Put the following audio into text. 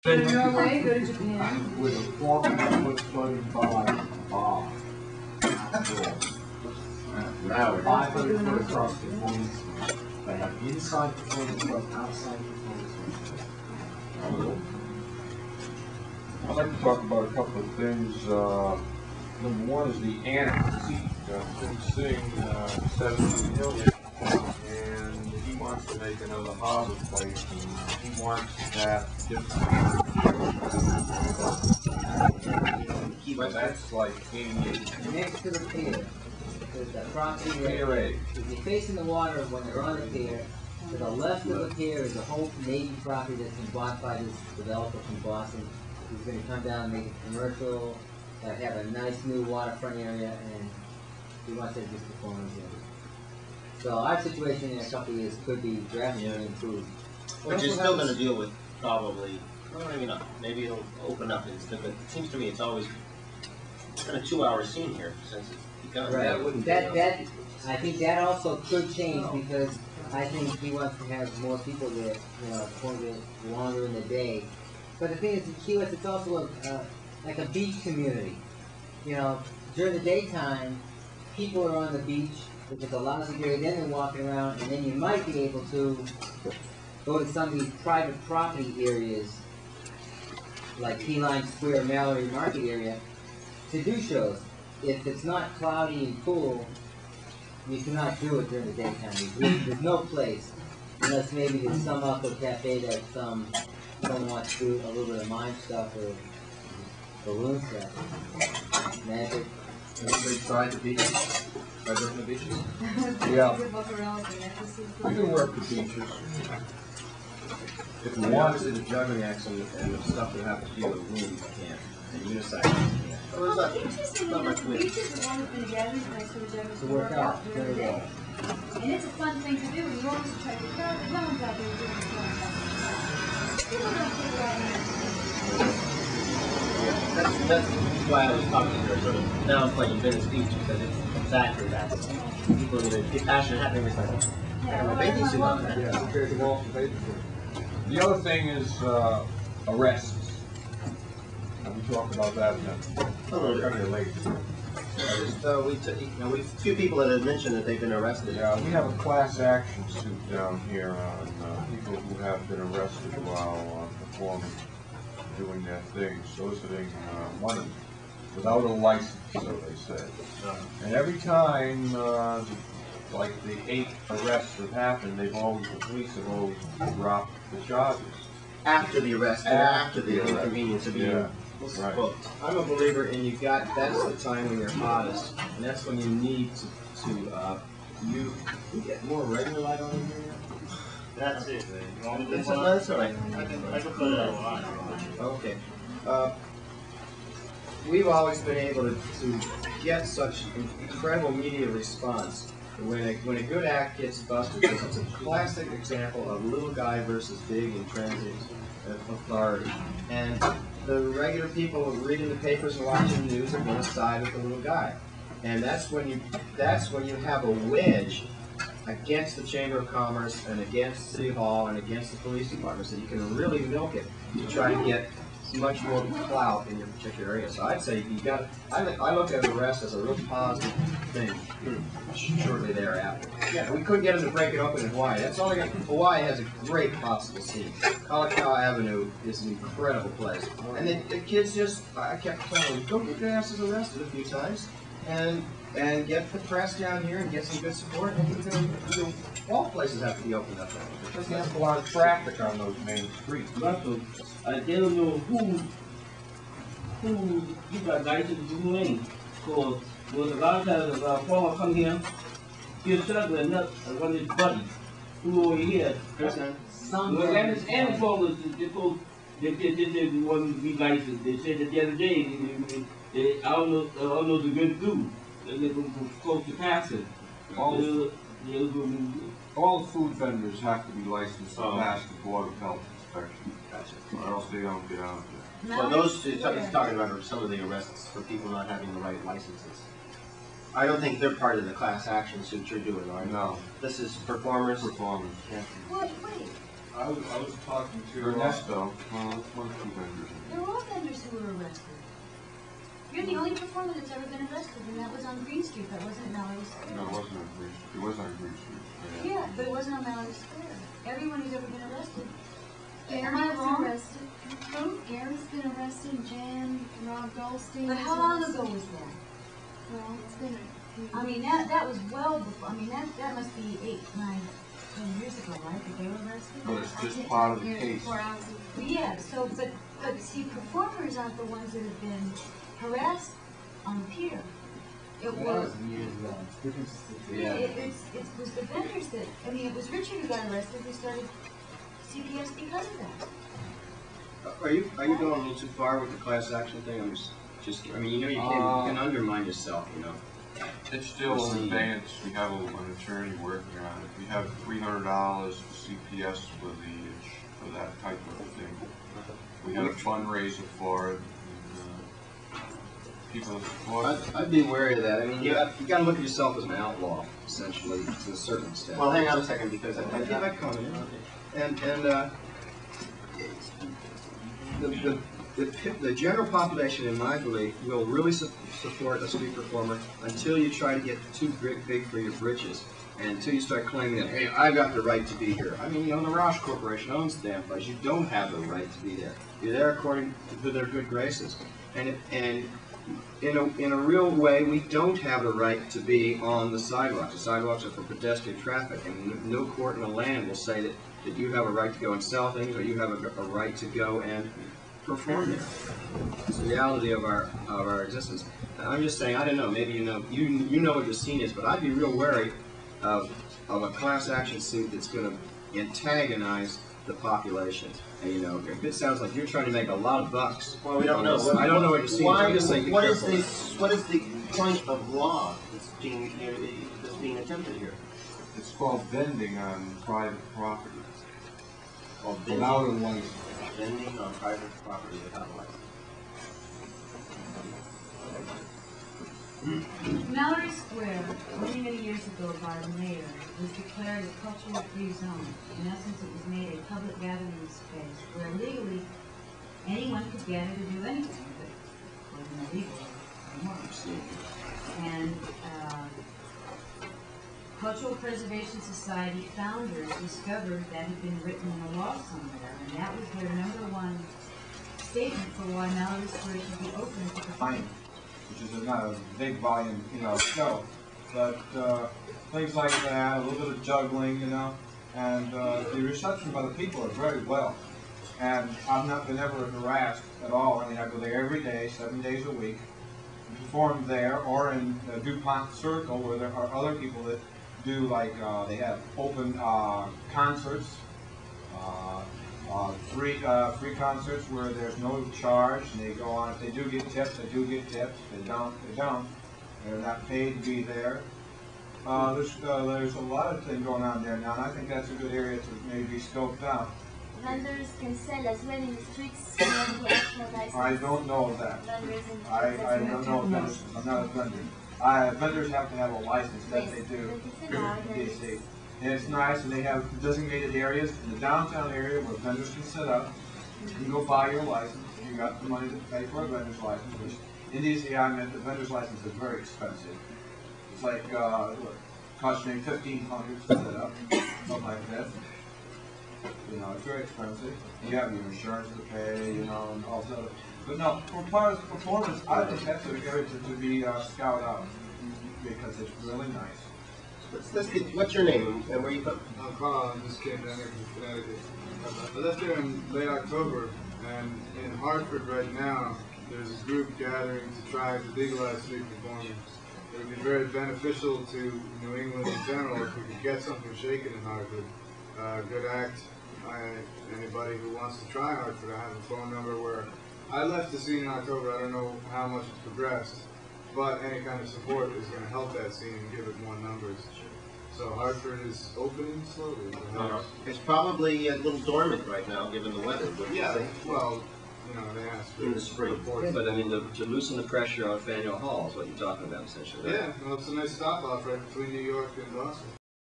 Go to Norway, go to Japan. With a 400-foot bar. Now, 500 foot across performance. They have inside performance club, outside performance club. I'd like to talk about a couple of things. Number one is the annex. Been seeing 17 million, and he wants to make another harbor place, and he wants that different. But that's like 88. Next to the pier, there's the property Pier there. A. If you're facing the water when you're on the pier, to the left of the pier is a whole Navy property that's been bought by this developer from Boston. He's going to come down and make it commercial, have a nice new waterfront area, and he wants it just performance area. So our situation in a couple of years could be drastically improved. Which you're still going to deal with probably, well, maybe not. Maybe it'll open up. But it seems to me it's always been a 2-hour scene here since it's begun. Right. That I think that also could change because I think he wants to have more people there, for the longer in the day. But the thing is, in Key West, it's also like a beach community. During the daytime, people are on the beach, which is a lot of security, then they're walking around, and then you might be able to go to some of these private property areas, like Keyline Square, Mallory Market area, to do shows. If it's not cloudy and cool, you cannot do it during the daytime. There's no place, unless maybe there's some outdoor cafe that someone wants to do a little bit of mime stuff or balloon stuff, magic. Everybody tried the beaches? Tried working the beaches? Yeah. We can work the beaches. If you want to the juggling accident and the stuff that have to deal with wind, you can't. And unicycle, you can't. Well, there's not much wind. Beaches is one that's been gathering place for the juggers To work out during the very day. well. And it's a fun thing to do. You always try to crowd the homes out there doing stuff. People don't take that That's why I was talking to her, sort of downplaying Venice Beach, because it's exactly that. People either get passionate, having this like, I have a bathing suit on. The other thing is arrests. And we talked about that A little bit. kind of late. We few people that have mentioned that they've been arrested. Yeah, we have a class action suit down here on people who have been arrested while performing, doing their thing, soliciting money without a license, so they say. And every time, like the 8 arrests have happened, the police have always dropped the charges. After the arrest, and after the inconvenience of being Right. booked. I'm a believer in that's the time when you're hottest, and that's when you need you get more regular light on in here. That's it. You want me to That's put all right. I can put it on. Okay. We've always been able to get such incredible media response. When a good act gets busted, it's a classic example of little guy versus big in transit authority. And the regular people reading the papers and watching the news are going to side with the little guy. And that's when you have a wedge against the Chamber of Commerce and against City Hall and against the police department, so you can really milk it to try to get much more clout in your particular area. So I'd say I look at arrest as a real positive thing shortly thereafter. Yeah, we couldn't get them to break it open in Hawaii. That's all I got. Hawaii has a great possible scene. Kalakaua Avenue is an incredible place. And the kids I kept telling them, don't get your asses arrested a few times and get the press down here and get some good support. And all places have to be opened up. There's a lot of traffic on those main streets. I don't know who you got license to do any. So, was a lot of times a farmer come here, he'll shut with another one of his buddies who over here. And farmers, they want to be licensed. They said that the other day, I don't know the good do. They're close to passing. All food vendors have to be licensed to pass the Board of Health inspection. Gotcha. Or else they don't get out there. So those two, he's talking about some of the arrests for people not having the right licenses. I don't think they're part of the class action suit you're doing, right? No. This is performers? Performers. Yeah. Wait. I was talking to Ernesto, one of the vendors. There were all vendors who were arrested. You're the only performer that's ever been arrested, and that was on Green Street. That wasn't Mallory Square. No, it wasn't on Green Street. It was on Green Street. Yeah, but it wasn't on Mallory Square. Everyone who's ever been arrested. Am Gary I was wrong? arrested. Who? Gary's been arrested, Jan, Rob Goldstein. But was how long arrested. ago was that? Well, it's been a few I mean, that was well before, I mean, that must be 8, 9, 10 years ago, right, that they were arrested? But it's just part of the years case. before I was in. Yeah, so, but see, performers aren't the ones that have been harassed on the pier. It was, yeah, it was the vendors that, I mean, it was Richard who got arrested, who started CPS because of that. Are you going a little too far with the class action thing? I mean, you know, you can undermine yourself, you know. It's still in advance. We have an attorney working on it. We have $300 for CPS for that type of thing. We have a fundraiser for it. People support it. I'd be wary of that. I mean, you got to look at yourself as an outlaw, essentially, to a certain extent. Well, hang on a second, because I think I comment. And the general population, in my belief, will really support a street performer until you try to get too big for your britches, and until you start claiming that, hey, I've got the right to be here. I mean, you know, the Roush Corporation owns the damn place. You don't have the right to be there. You're there according to their good graces. And in a real way, we don't have the right to be on the sidewalks. The sidewalks are for pedestrian traffic, and no court in the land will say that you have a right to go and sell things, or you have a right to go and perform there. It's the reality of our existence. I'm just saying, I don't know, maybe you know what your scene is, but I'd be real wary of a class action suit that's going to antagonize the population. And you know, it sounds like you're trying to make a lot of bucks. Well, we don't know. I don't know what you're seeing. I'm just saying, What is the point of law that's being attempted here? It's called vending on private property. Well, Without a license. vending on private property without a license. Mallory Square, many, many years ago by the mayor, was declared a cultural free zone. In essence, it was made a public gathering space where legally anyone could gather to do anything, but it wasn't illegal anymore. And Cultural Preservation Society founders discovered that had been written in a law somewhere, and that was their #1 statement for why Mallory Square should be open to the Fine. Which is not a big volume, show. But things like that, a little bit of juggling, and the reception by the people are very well. And I've not been ever harassed at all. I mean, I go there every day, 7 days a week, and perform there, or in the DuPont Circle, where there are other people that do, like, they have open concerts, free concerts where there's no charge, and they go on. If they do get tips, they do get tips. If they don't, they don't. They're not paid to be there. There's a lot of things going on there now, and I think that's a good area to maybe be scoped out. Vendors can sell as well in the streets. You have to ask for license. I don't know that. Vendors in the I streets. don't know vendors. I'm not a vendor. Vendors have to have a license, that they do. DC. And it's nice, and they have designated areas in the downtown area where vendors can set up. You can go buy your license. You got the money to pay for a vendor's license, which in DC, I meant the vendor's license is very expensive. It's like, costing $1,500 to set up, something like that. It's very expensive. You have your insurance to pay, and all that. But no, for part of performance, I think that's an area to be scouted out, because it's really nice. What's your name and where you from? I'm Carl. I just came down here from Connecticut. I left here in late October, and in Hartford right now, there's a group gathering to try to legalize street performing. It would be very beneficial to New England in general if we could get something shaken in Hartford. Good act. Anybody who wants to try Hartford, I have a phone number where I left the scene in October. I don't know how much it's progressed, but any kind of support is going to help that scene and give it more numbers. So Hartford is opening slowly. It's probably a little dormant right now, given the weather. Yeah, well, they asked for in the spring. But I mean, to loosen the pressure on Faneuil Hall is what you're talking about, essentially. Yeah, well, it's a nice stop off right between New York and Boston.